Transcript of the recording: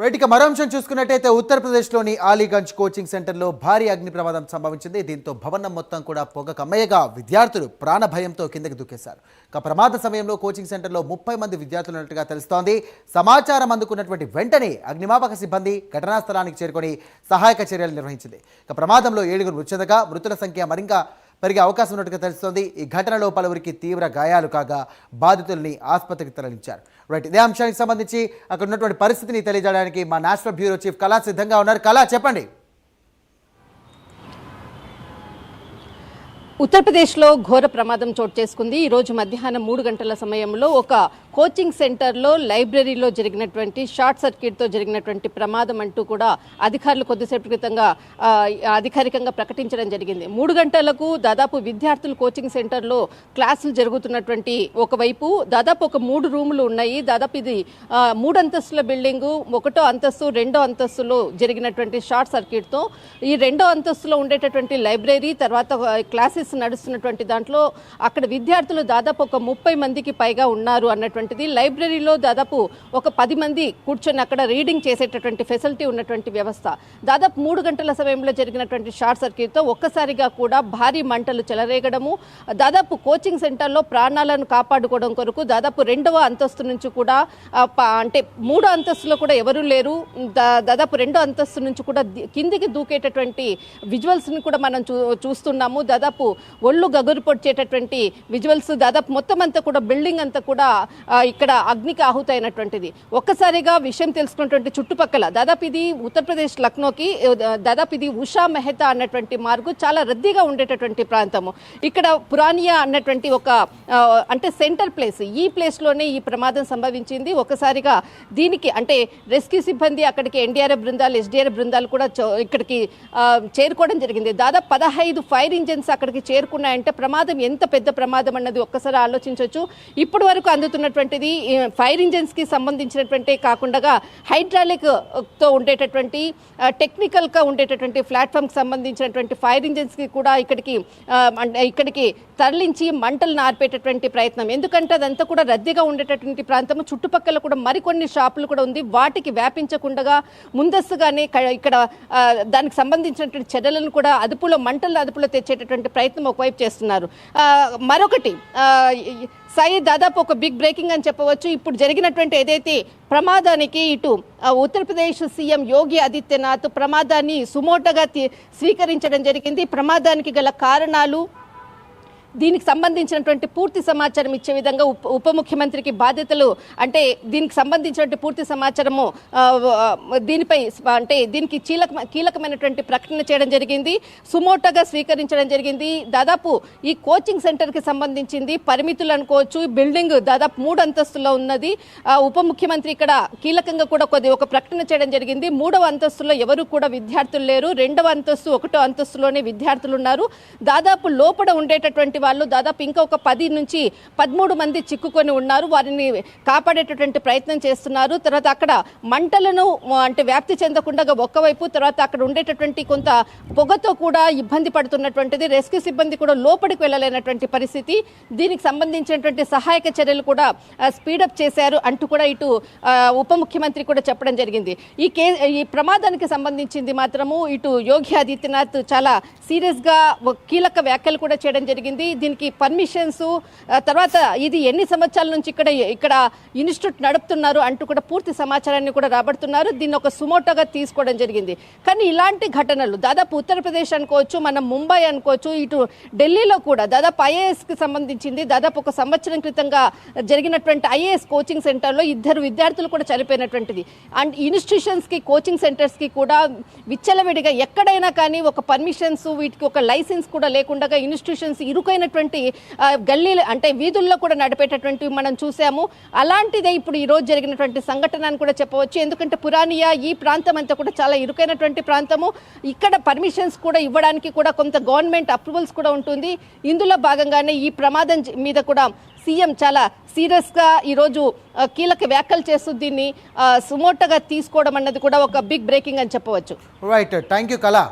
Right, ఇక మరో అంశం చూసుకున్నట్టయితే ఉత్తరప్రదేశ్లోని అలీగంజ్ కోచింగ్ సెంటర్లో భారీ అగ్ని ప్రమాదం సంభవించింది. దీంతో భవనం మొత్తం కూడా పొగ కమ్మయ్యగా విద్యార్థులు ప్రాణభయంతో కిందకి దూకేశారు. ఇక ప్రమాద సమయంలో కోచింగ్ సెంటర్లో 30 మంది విద్యార్థులు ఉన్నట్టుగా తెలుస్తోంది. సమాచారం అందుకున్నటువంటి వెంటనే అగ్నిమాపక సిబ్బంది ఘటనా స్థలానికి చేరుకొని సహాయక చర్యలు నిర్వహించింది. ఇక ప్రమాదంలో 7 మృతి చెందగా మృతుల సంఖ్య మరింత పెరిగే అవకాశం ఉన్నట్టుగా తెలుస్తోంది. ఈ ఘటనలో పలువురికి తీవ్ర గాయాలు కాగా బాధితుల్ని ఆసుపత్రికి తరలించారు. రైట్, ఇదే అంశానికి సంబంధించి అక్కడ ఉన్నటువంటి పరిస్థితిని తెలియజేయడానికి మా నేషనల్ బ్యూరో చీఫ్ కళా సిద్ధంగా ఉన్నారు. కళా, చెప్పండి. ఉత్తరప్రదేశ్లో ఘోర ప్రమాదం చోటు చేసుకుంది. ఈరోజు మధ్యాహ్నం 3 గంటల సమయంలో ఒక కోచింగ్ సెంటర్లో లైబ్రరీలో జరిగినటువంటి షార్ట్ సర్క్యూట్తో జరిగినటువంటి ప్రమాదం అంటూ కూడా అధికారులు కొద్దిసేపు క్రితంగా అధికారికంగా ప్రకటించడం జరిగింది. 3 గంటలకు దాదాపు విద్యార్థులు కోచింగ్ సెంటర్లో క్లాసులు జరుగుతున్నటువంటి ఒకవైపు దాదాపు ఒక 3 రూములు ఉన్నాయి. దాదాపు ఇది 3 అంతస్తుల బిల్డింగు, 1వ అంతస్తు 2వ అంతస్తులో జరిగినటువంటి షార్ట్ సర్క్యూట్తో ఈ 2వ అంతస్తులో ఉండేటటువంటి లైబ్రరీ తర్వాత క్లాసెస్ నడుస్తున్నటువంటి దాంట్లో అక్కడ విద్యార్థులు దాదాపు ఒక 30 మందికి పైగా ఉన్నారు అన్నటువంటిది. లైబ్రరీలో దాదాపు ఒక 10 మంది కూర్చొని అక్కడ రీడింగ్ చేసేటటువంటి ఫెసిలిటీ ఉన్నటువంటి వ్యవస్థ. దాదాపు 3 గంటల సమయంలో జరిగినటువంటి షార్ట్ సర్క్యూట్తో ఒక్కసారిగా కూడా భారీ మంటలు చెలరేగడము, దాదాపు కోచింగ్ సెంటర్లో ప్రాణాలను కాపాడుకోవడం కొరకు దాదాపు 2వ అంతస్తు నుంచి కూడా అంటే 3వ అంతస్తులో కూడా ఎవరూ లేరు, దాదాపు 2వ అంతస్తు నుంచి కూడా కిందికి దూకేటటువంటి విజువల్స్ని కూడా మనం చూస్తున్నాము. దాదాపు ఒళ్ళు గగురు పొడిచేటటువంటి విజువల్స్, దాదాపు మొత్తం అంతా కూడా బిల్డింగ్ అంతా కూడా ఇక్కడ అగ్నికి ఆహుతైనటువంటిది. ఒక్కసారిగా విషయం తెలుసుకున్నటువంటి చుట్టుపక్కల దాదాపు ఇది ఉత్తరప్రదేశ్ లక్నోకి దాదాపు ఇది ఉషా మెహతా అన్నటువంటి మార్గు చాలా రద్దీగా ఉండేటటువంటి ప్రాంతము. ఇక్కడ పురానియా అన్నటువంటి ఒక అంటే సెంటర్ ప్లేస్, ఈ ప్లేస్లోనే ఈ ప్రమాదం సంభవించింది. ఒకసారిగా దీనికి అంటే రెస్క్యూ సిబ్బంది అక్కడికి ఎన్డీఆర్ఎఫ్ బృందాలు ఎస్డీఆర్ఎఫ్ బృందాలు కూడా ఇక్కడికి చేరుకోవడం జరిగింది. దాదాపు 15 ఫైర్ ఇంజన్స్ అక్కడికి చేరుకున్నాయంటే ప్రమాదం ఎంత పెద్ద ప్రమాదం అన్నది ఒక్కసారి ఆలోచించవచ్చు. ఇప్పటి వరకు అందుతున్నటువంటిది ఫైర్ ఇంజన్స్కి సంబంధించినటువంటి కాకుండా హైడ్రాలిక్తో ఉండేటటువంటి టెక్నికల్గా ఉండేటటువంటి ప్లాట్ఫామ్కి సంబంధించినటువంటి ఫైర్ ఇంజన్స్కి కూడా ఇక్కడికి తరలించి మంటలు ఆర్పేటటువంటి ప్రయత్నం. ఎందుకంటే అదంతా కూడా రద్దీగా ఉండేటటువంటి ప్రాంతము, చుట్టుపక్కల కూడా మరికొన్ని షాపులు కూడా ఉంది. వాటికి వ్యాపించకుండా ముందస్తుగానే ఇక్కడ దానికి సంబంధించినటువంటి చర్యలను కూడా మంటల అదుపులో తెచ్చేటటువంటి ప్రయత్నం ఒకవైపు చేస్తున్నారు. మరొకటి దాదాపు ఒక బిగ్ బ్రేకింగ్ అని చెప్పవచ్చు. ఇప్పుడు జరిగినటువంటి ఏదైతే ప్రమాదానికి ఇటు ఉత్తరప్రదేశ్ సీఎం యోగి ఆదిత్యనాథ్ ప్రమాదాన్ని సుమోటోగా స్వీకరించడం జరిగింది. ప్రమాదానికి గల కారణాలు, దీనికి సంబంధించినటువంటి పూర్తి సమాచారం ఇచ్చే విధంగా ఉప ముఖ్యమంత్రికి బాధ్యతలు అంటే దీనికి సంబంధించినటువంటి పూర్తి సమాచారము దీనిపై అంటే దీనికి కీలకమైనటువంటి ప్రకటన చేయడం జరిగింది. సుమోటోగా స్వీకరించడం జరిగింది. దాదాపు ఈ కోచింగ్ సెంటర్కి సంబంధించింది పరిమితులు అనుకోవచ్చు. బిల్డింగ్ దాదాపు 3 అంతస్తులో ఉన్నది. ఉప ముఖ్యమంత్రి ఇక్కడ కీలకంగా కూడా ఒక ప్రకటన చేయడం జరిగింది. 3వ అంతస్తులో ఎవరు కూడా విద్యార్థులు లేరు. 2వ అంతస్తు 1వ అంతస్తులోనే విద్యార్థులు ఉన్నారు. దాదాపు లోపల ఉండేటటువంటి వాళ్ళు దాదాపు ఇంకా ఒక 10 నుంచి 13 మంది చిక్కుకొని ఉన్నారు. వారిని కాపాడేటటువంటి ప్రయత్నం చేస్తున్నారు. తర్వాత అక్కడ మంటలను అంటే వ్యాప్తి చెందకుండా ఒక్కవైపు, తర్వాత అక్కడ ఉండేటటువంటి కొంత పొగతో కూడా ఇబ్బంది పడుతున్నటువంటిది. రెస్క్యూ సిబ్బంది కూడా లోపలికి వెళ్ళలేనటువంటి పరిస్థితి. దీనికి సంబంధించినటువంటి సహాయక చర్యలు కూడా స్పీడప్ చేశారు అంటూ కూడా ఇటు ఉప ముఖ్యమంత్రి కూడా చెప్పడం జరిగింది. ఈ ప్రమాదానికి సంబంధించింది మాత్రము ఇటు యోగి ఆదిత్యనాథ్ చాలా సీరియస్గా కీలక వ్యాఖ్యలు కూడా చేయడం జరిగింది. దీనికి పర్మిషన్స్, తర్వాత ఇది ఎన్ని సంవత్సరాల నుంచి ఇక్కడ ఇన్స్టిట్యూట్ నడుపుతున్నారు అంటూ కూడా పూర్తి సమాచారాన్ని కూడా రాబడుతున్నారు. దీన్ని ఒక సుమోటోగా తీసుకోవడం జరిగింది. కానీ ఇలాంటి ఘటనలు దాదాపు ఉత్తరప్రదేశ్ అనుకోవచ్చు, మనం ముంబై అనుకోవచ్చు, ఇటు ఢిల్లీలో కూడా దాదాపు ఐఏఎస్కి సంబంధించింది దాదాపు ఒక సంవత్సరం క్రితంగా జరిగినటువంటి ఐఏఎస్ కోచింగ్ సెంటర్లో 2 విద్యార్థులు కూడా చనిపోయినటువంటిది. అండ్ ఇన్స్టిట్యూషన్స్కి కోచింగ్ సెంటర్స్కి కూడా విచ్చలవిడిగా ఎక్కడైనా కానీ ఒక పర్మిషన్స్, వీటికి ఒక లైసెన్స్ కూడా లేకుండా ఇన్స్టిట్యూషన్స్ ఇరుకైనటువంటి గల్లీలు అంటే వీధుల్లో కూడా నడిపేటటువంటి మనం చూసాము. అలాంటిదే ఇప్పుడు ఈ రోజు జరిగినటువంటి సంఘటన అని కూడా చెప్పవచ్చు. ఎందుకంటే పురానియా ఈ ప్రాంతం అంతా కూడా చాలా ఇరుకైనటువంటి ప్రాంతము. ఇక్కడ పర్మిషన్స్ కూడా ఇవ్వడానికి కూడా కొంత గవర్నమెంట్ అప్రూవల్స్ కూడా ఉంటుంది. ఇందులో భాగంగానే ఈ ప్రమాదం మీద కూడా సీఎం చాలా సీరియస్గా ఈరోజు కీలక వ్యాఖ్యలు చేస్తూ దీన్ని సుమోటోగా తీసుకోవడం అన్నది కూడా ఒక బిగ్ బ్రేకింగ్ అని చెప్పవచ్చు. రైట్, థ్యాంక్ యూ కళా.